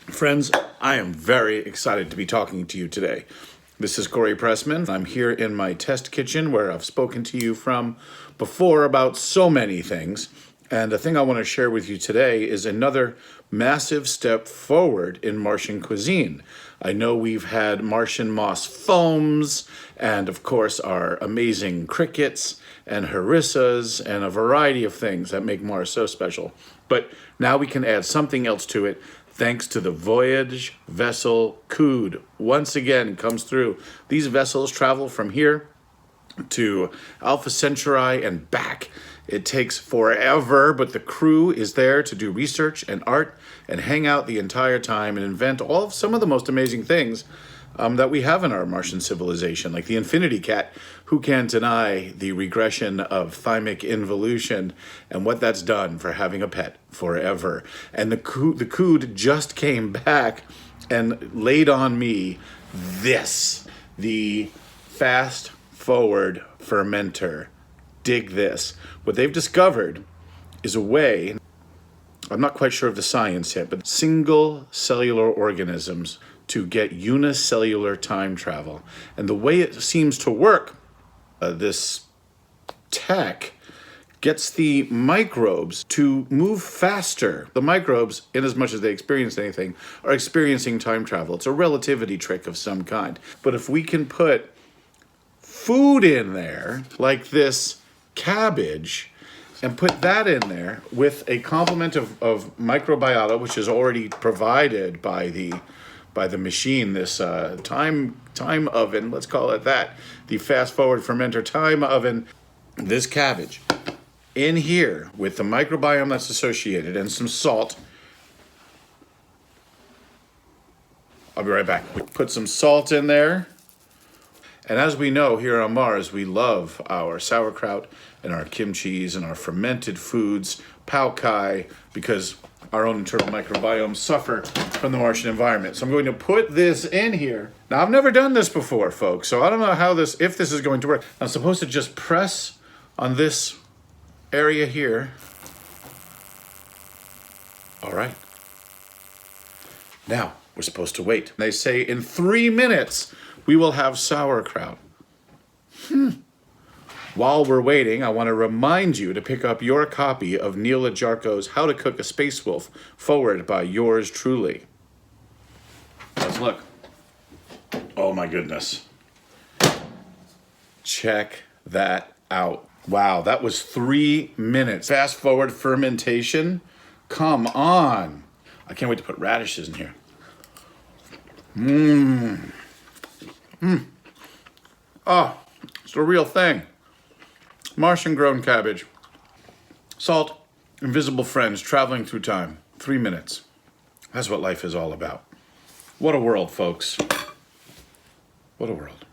Friends, I am very excited to be talking to you today. This is Corey Pressman. I'm here in my test kitchen where I've spoken to you from before about so many things. And the thing I want to share with you today is another massive step forward in Martian cuisine. I know we've had Martian moss foams and, of course, our amazing crickets and harissas and a variety of things that make Mars so special. But now we can add something else to it thanks to the Voyage vessel Cude. Once again comes through. These vessels travel from here to Alpha Centauri and back. It takes forever, but the crew is there to do research and art and hang out the entire time and invent some of the most amazing things that we have in our Martian civilization, like the infinity cat. Who can deny the regression of thymic involution and what that's done for having a pet forever? And the Cood just came back and laid on me the fast forward fermenter. Dig this. What they've discovered is a way, I'm not quite sure of the science yet, but single cellular organisms to get unicellular time travel. And the way it seems to work, this tech gets the microbes to move faster. The microbes, in as much as they experience anything, are experiencing time travel. It's a relativity trick of some kind. But if we can put food in there, like this cabbage, and put that in there with a complement of microbiota, which is already provided by the machine, this time oven, let's call it that, the fast forward fermenter time oven, this cabbage in here with the microbiome that's associated and some salt. I'll be right back. We put some salt in there. And as we know, here on Mars, we love our sauerkraut and our kimchis and our fermented foods, pao kai, because our own internal microbiomes suffer from the Martian environment. So I'm going to put this in here. Now, I've never done this before, folks, so I don't know if this is going to work. I'm supposed to just press on this area here. All right. Now, we're supposed to wait. They say in 3 minutes, we will have sauerkraut. While we're waiting, I want to remind you to pick up your copy of Neil Ajarko's How to Cook a Space Wolf, forward by yours truly. Let's look. Oh my goodness. Check that out. Wow, that was 3 minutes. Fast forward fermentation. Come on. I can't wait to put radishes in here. Oh, it's the real thing. Martian grown cabbage. Salt, invisible friends traveling through time. 3 minutes. That's what life is all about. What a world, folks. What a world.